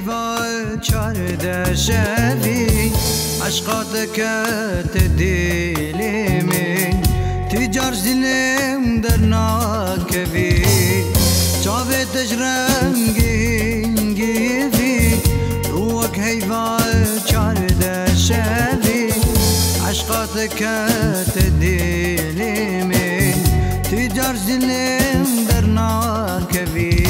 هیوال چارده شوی عشقات کت دلی من تجار زلم در ناکوی چاوه تجرنگی وی روک هیوال چارده شوی عشقات کت دلی من تجار زلم در ناکوی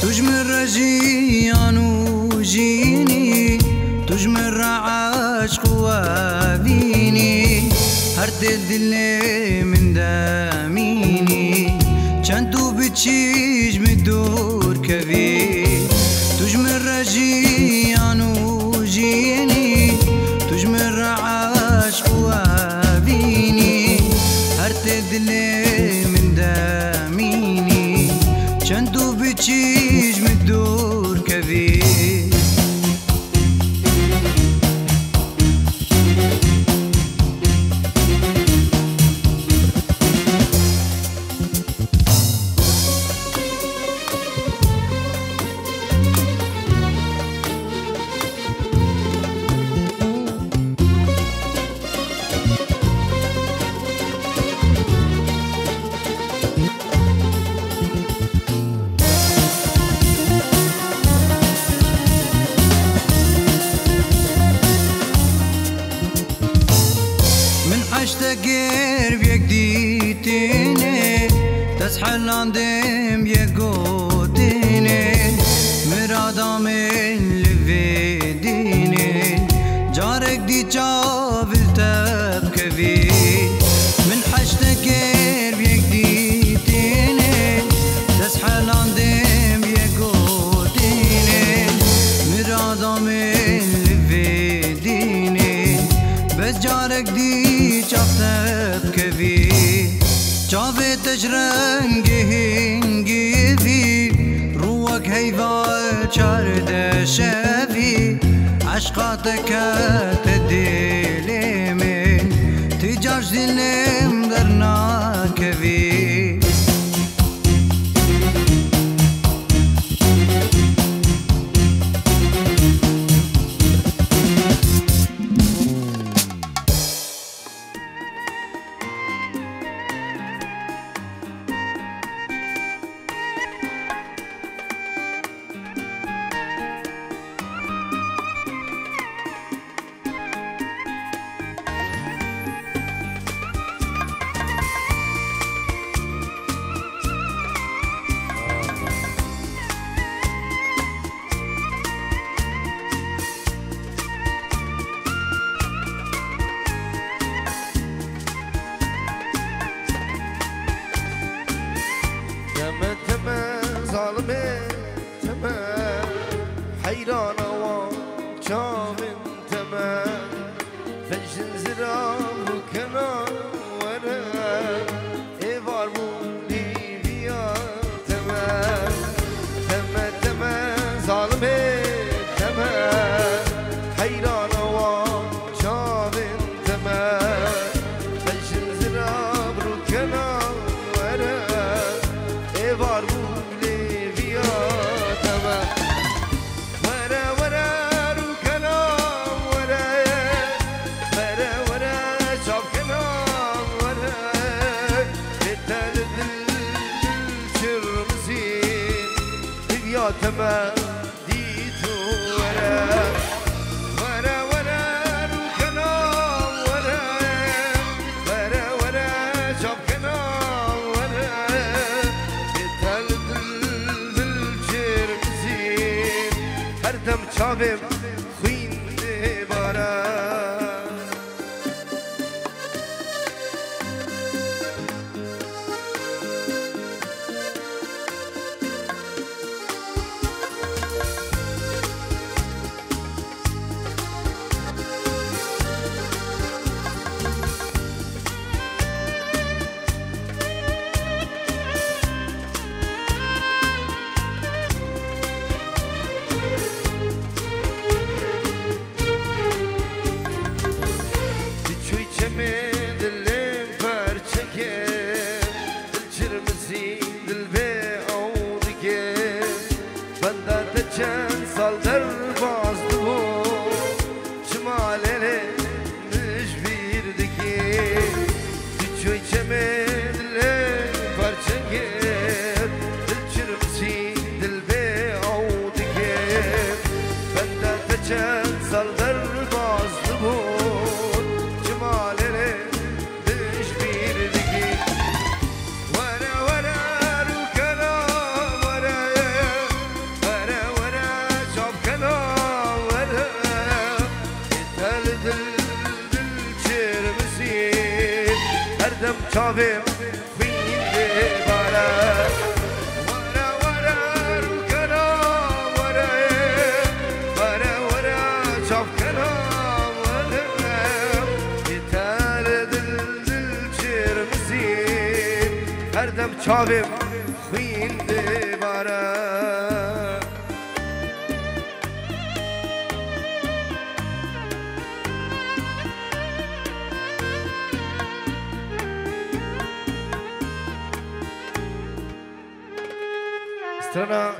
تجمر جيانو جيني تجمر عشق وابيني هرد الدل من داميني چندو بتشيج مدور كبي تجمر جيانو جيني تجمر عشق وابيني هرد الدل من داميني چندو بتشيج مدور كبير عشتاقير بيك ديتيني تسحل عندهم يقوتيني مرادا من لفيديني جارك دي جابل تبكبي من عشتاقير بيك ديتيني تسحل عندهم يقوتيني مرادا من لفيديني بس جارك دي چافتب کبی چاوه تجرنگی هنگی وی روک هیوال چارده شوی عشقات کت دلی من تجار زلم در ناکوی حيران وشامن تمام فجن زرام وكنا ورا إيفار بوليفيا تمام تمام ظالمي تمام حيران وشامن تمام فجن زرام وكنا ورا إيفار بوليفيا تمام تمام ديتو ورا ورا ورا ركنا ورا ورا ورا شبكنا ورا بتل بالجرمزين هردم شابم خوين بارا دم چاویم خوینده باره وره وره رو کنم وره وره وره چاو کنم وره بیتر دل دل چرمزیم هر دم چاویم خوینده باره استرنا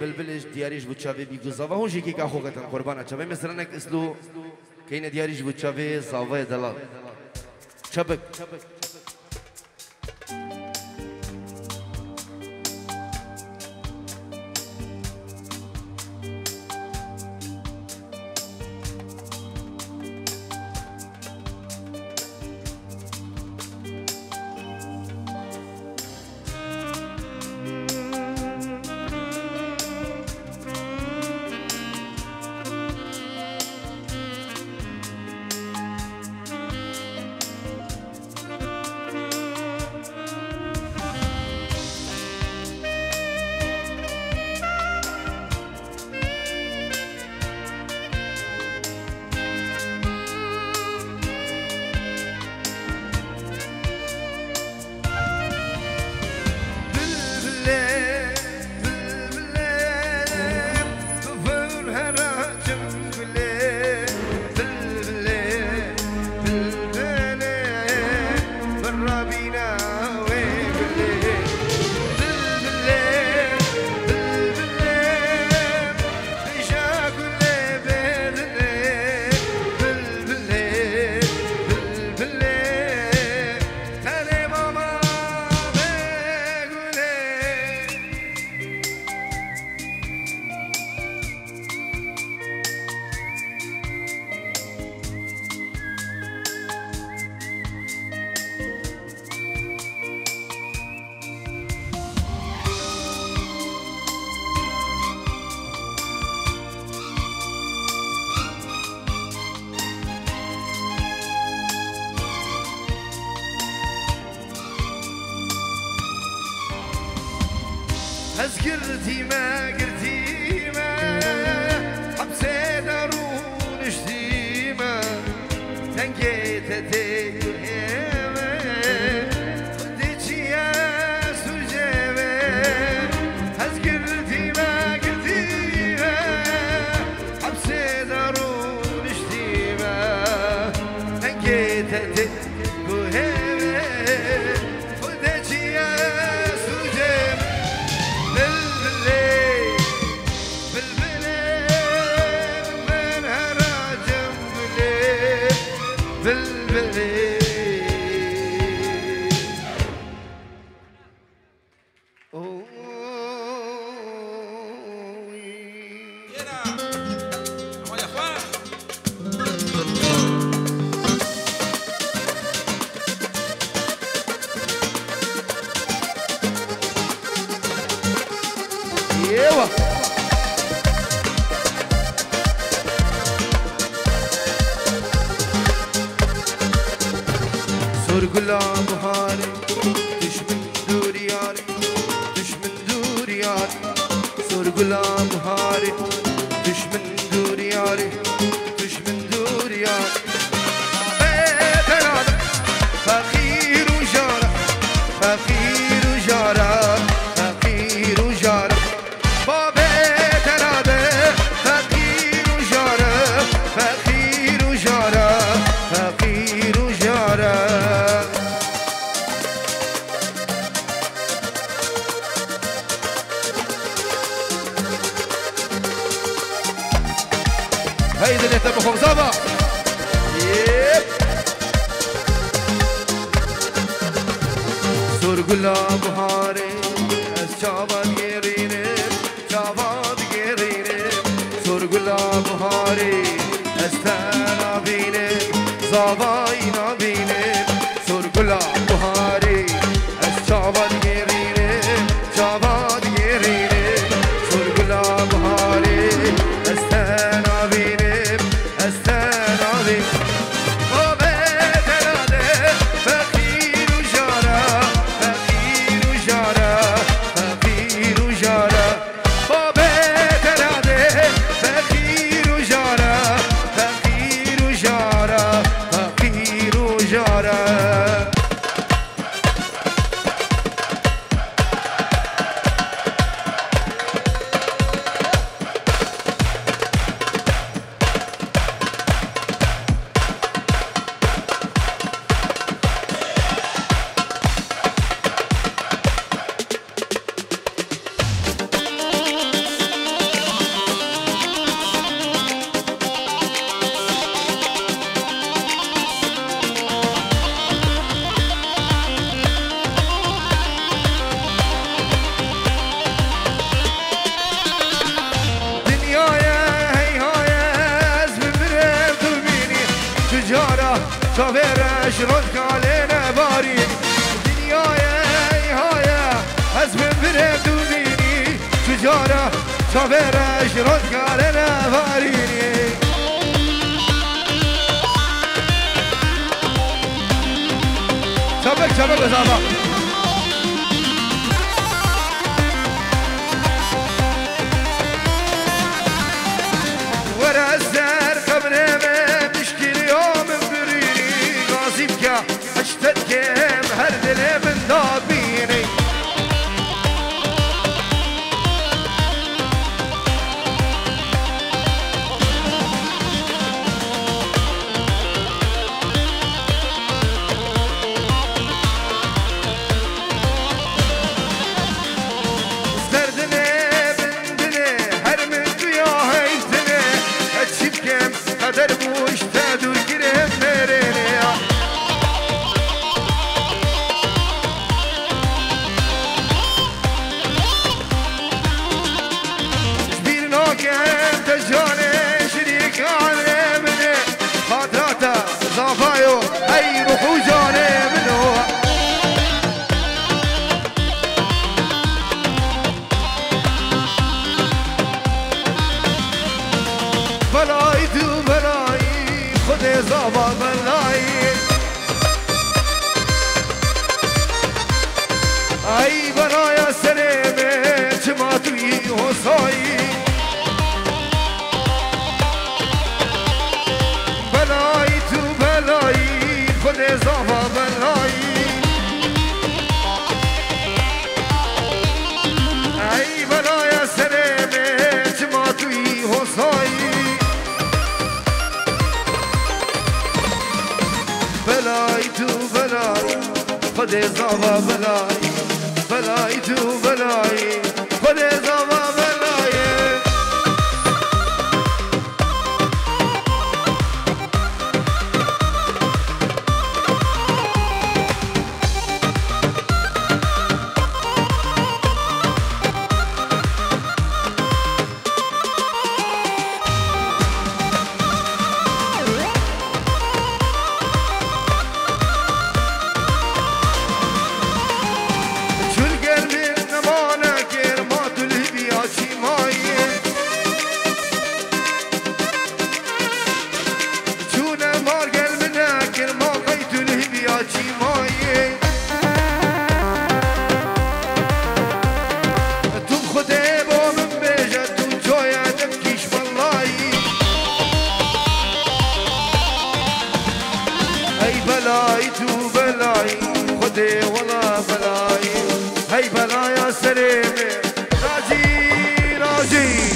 بلبلش دیاریش بود چاوی بیگوزاوا هون جیکی که خوگتن قربانه چاوی مثلا اسلو کین دیاریش بود چاوی زاوای دلال چبک هز قرتيمة حبسي دارون شتيمة تنقيت تيهيمة خديتي يا سجيمة هز قرتيمة حبسي دارون شتيمة تنقيت تيهيمة خديتي يا سجيمة سرقلا بهاري دشمن دورياري دشمن دورياري سرقلا بهاري دشمن دورياري دشمن دورياري بيتنا فقير وجارة فقير وجارة فقير وجارة بابتنا فقير وجارة فقير وجارة فقير وجارة هيدا اللي تبخم زابا سرقلا بهاري الشعبات يرينم شعبات يرينم سرقلا بهاري استانا بينم زاباينا بينم سرقلا بهاري الشعبات يرينم شعبات يرينم سرقلا بهاري استانا بينم استانا بينم وبيتنا فقير شافرش رد کالین بارین دنیای هایا از من بره دونینی تجارة شافرش رد کالین بارینی شبك شبك بزابا ورا الزهر قبل ما بشكي اليوم بريني غاصبك اشتد كم هردلي من ضابيني أي روحو جاني منو بلاي تو بلاي خدي زابا بلاي أي بلايا سلامة جماتوي حساي بلاي تو بلاي خدي زابا بلاي أي بلايا سلامة جماتوي حساي بلاي تو بلاي خدي زابا بلاي بلاي تو بلاي خدي زابا بلاي بلاي تو بلاي خدي والله بلاي هي بلايا سليمة راجي راجي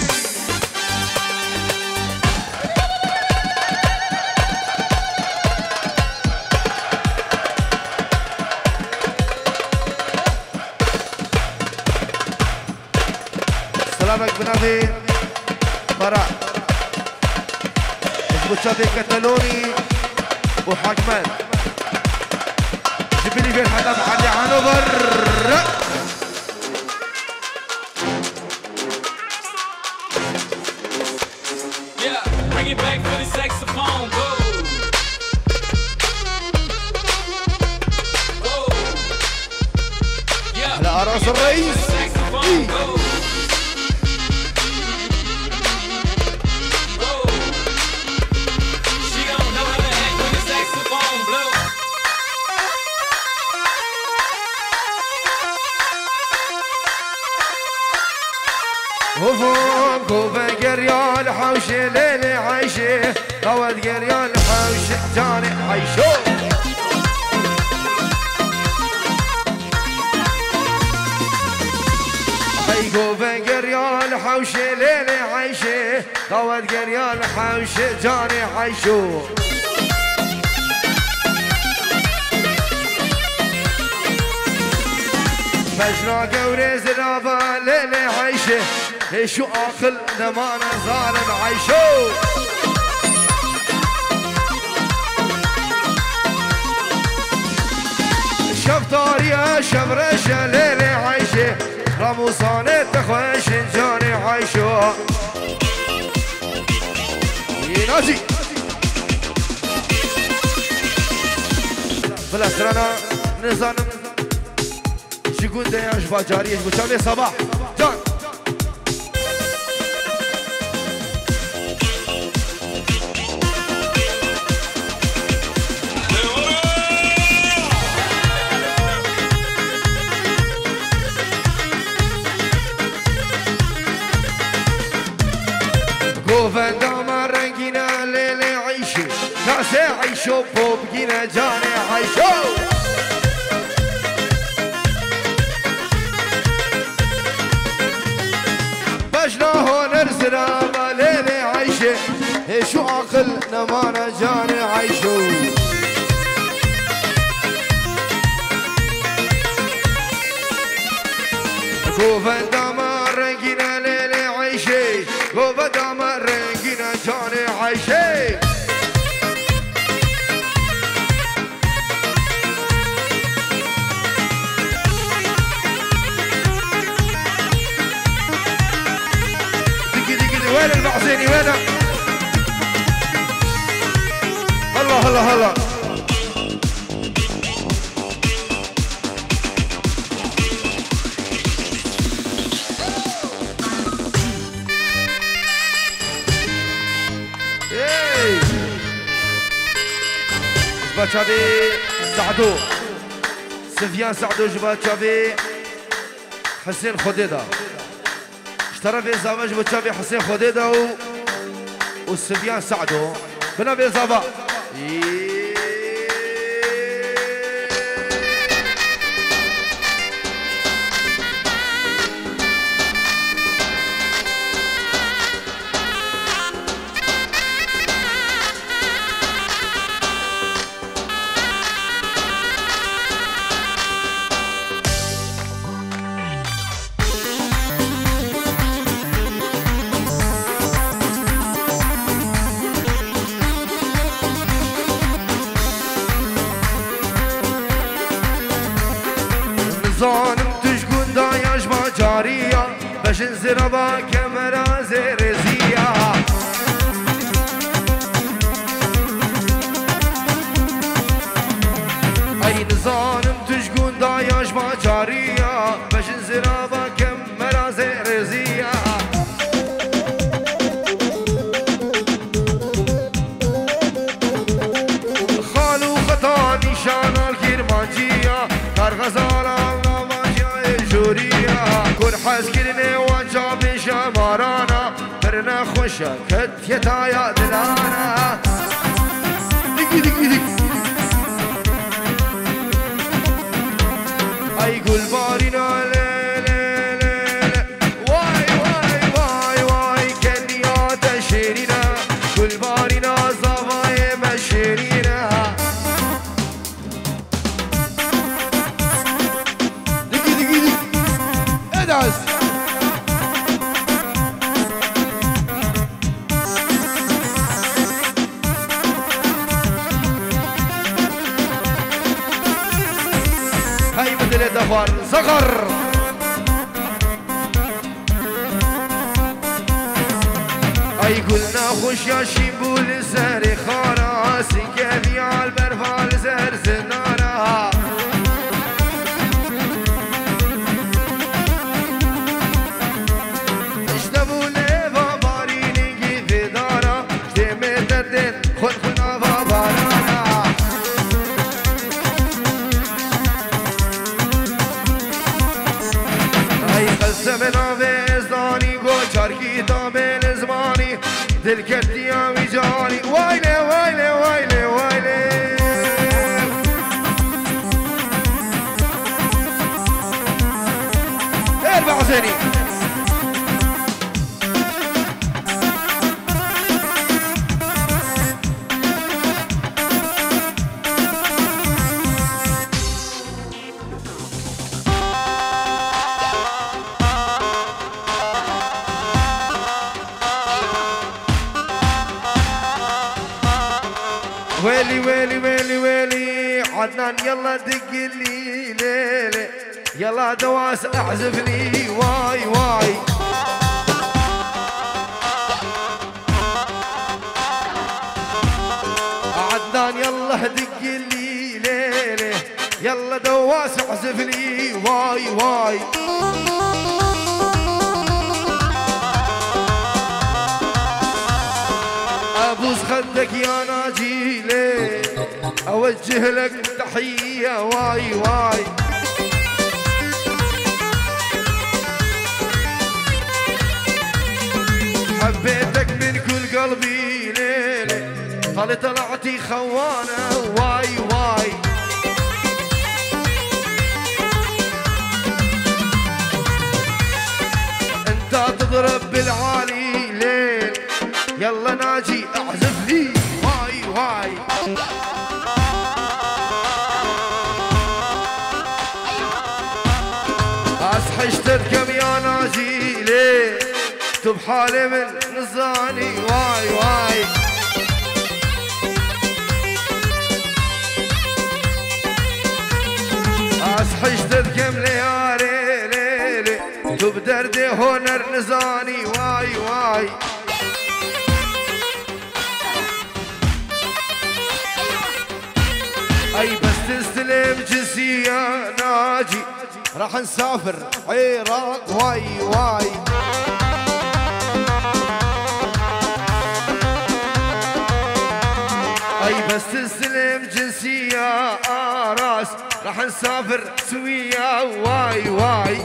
سلامك بنادي براء اثبت شادي كتالوني وحكمان جيب لي بين حدا علي عنبر Bring it back for the saxophone, go. Go. Yeah. على أراس الرئيس. Saxophone, go. Go. She don't know how to act when the saxophone blow. وفوق كوفة قريال حوشة ليلة عايشة قوت قريال حوشة جاني عايشو هاي كوفة قريال حوشة ليلة عايشة قوت قريال حوشة جاني عايشو فجرا قوري زرابة ليلة عايشة شو اخل دمانة ظالم عايشو شفطار يا شبرشة ليلة عايشة رموصانة تخوش جاني عايشو ينازي بلا سرانا نزانم شكون دايش باجاريش بوشامي صباح جان قوفن داما رنگينا ليلي عيشو كاسي عيشو بوبقينا جاني عيشو بشنا هون ارسنا ليلي عيشي شو عقل نمانا جاني عيشو قوفن داما رنگينا ليلي عيشي قوفن داما رنگينا جاني عيشي وين المعزيني وين هلا هلا هلا ايه جباتشافي سعدو سفيان سعدو جباتشافي حسين خديدة اشترى في زواج بتشافي حسين خديدة والسفيان سعدو بنا في زواج ظالم تشكون دايش باجارية باش نزربا كاميرا زرزية أي ظالم تشكون دايش باجارية باش نزربا كاميرا زرزية خالو خطا نشان الكرمانجية كارغزالة كل حس كرني وجاب شمارانا برنا خوشا كت يتايا دلانا دقي دقي دقي اي قول بارينا لا لا لا واي واي واي واي كنيات شيرينا قول بارينا زواي مشيرينا دقي دقي دقي ادعس هاي بدل دفار صغر اي قلنا خوش يا شيبول زهري خارا سنكافي عالبرفال زهر زنارا دل كتي يا وجاني وايلي وايلي وايلي وايلي اربع زيني ويلي ويلي ويلي ويلي عدنان يلا دق لي ليلي يلا دواس اعزف لي واي واي عدنان يلا دق لي ليلي يلا دواس اعزف لي واي واي ابوس خدك يا ناجيلي اوجه لك تحيه واي واي حبيتك من كل قلبي ليلي طلعتي خوانه واي واي انت تضرب بالعالي ليل يلا ناجي اعزف لي واي واي اصحشتكم يا ناجي ليل تب حالي من نزاني واي واي اصحشتكم ليالي ليلي تب دردي هونر نزاني واي واي اي بس تستلم جنسية ناجي راح نسافر عراق واي واي اي بس تستلم جنسية راس راح نسافر سوية واي واي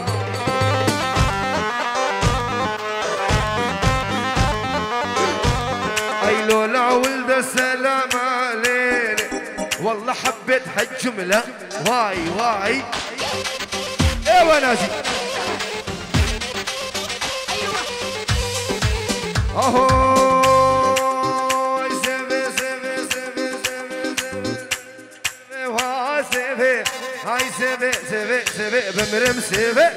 اي لولا ولد السلام علينا والله حبيت هالجملة واي واي ايوه ناجي اهو هاي سيفي بمرم سيفي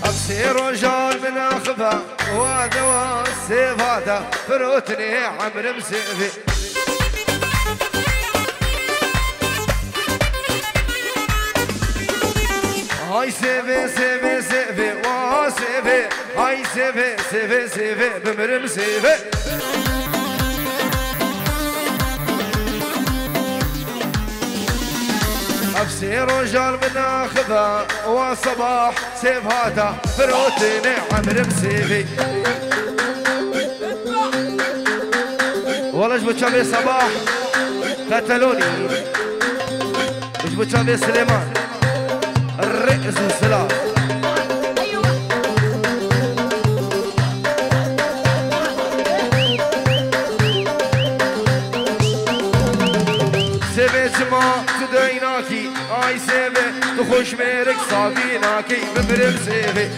أبصير رجال من أخفى وادوا السيف هذا فروتني عمر مسيفي هاي سيفي واسيفي هاي سيفي بمرم سيفي أبصير رجال من أخذها وصباح سيف هاتا فروتني عمر مسيفي والله جبت شابي صباح قتلوني جبت شابي سليمان الرئيس والسلام سيفي جماعة تدعيناكي اي سيفي تخش ميرك صابيناكي بمرم سيفي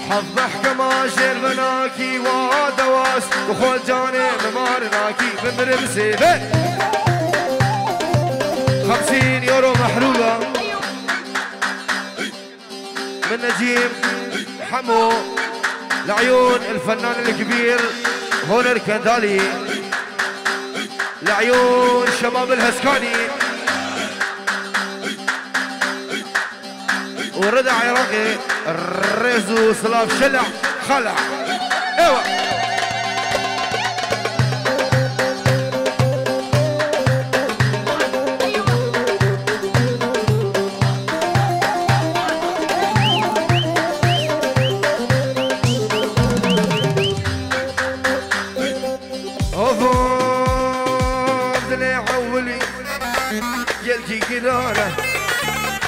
حظ محكمة جير بناكي وادواس وخول جاني ممارناكي بمرم سيفي 50 يورو محروقة من نجيب حمو لعيون الفنان الكبير هون الكندالي لعيون شباب الهسكاني ورضا عراقي الريزو سلاف شلع خلع ايوه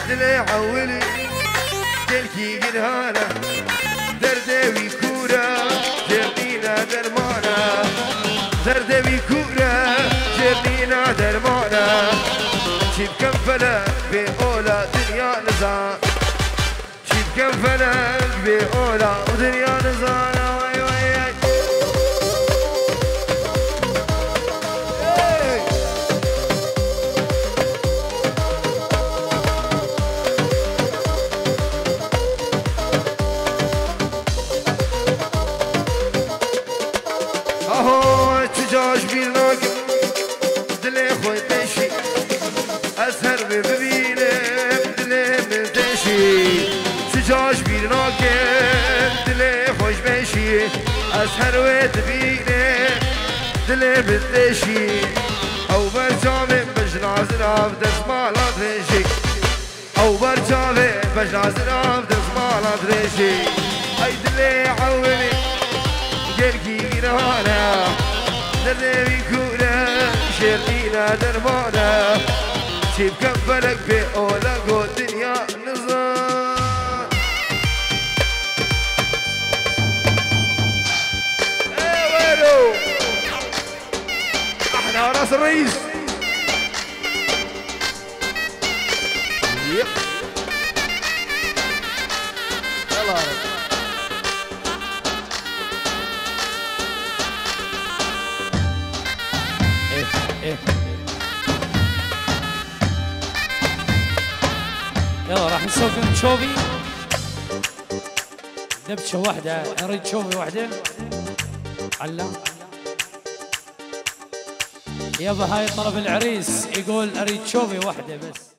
دلي عولي دلكي قرهانة دردوي كورة جرنينا درمانة دردوي كورة جرنينا درمانة شيب كم فلك بأولى دنيا نزان شيب كم فلك بأولى ودنيا نزان ببینه دل من دشی سجاش بیرناکه دشي أسهر وتبيني دلي بالدشي أو برجامي بجنازنا بدسمالة دريشي أو برجامي بجنازنا بدسمالة دريشي أي دلي عوني جركي رانا دلي بيكونا شيرتينا دربانا شيب كفلك بأولك والدنيا نظام احنا راس الرئيس يلا يلا راح نسوي شوفي دبشه واحده اريد شوفي واحده علم يابا هاي طلب العريس يقول اريد شوفي واحده بس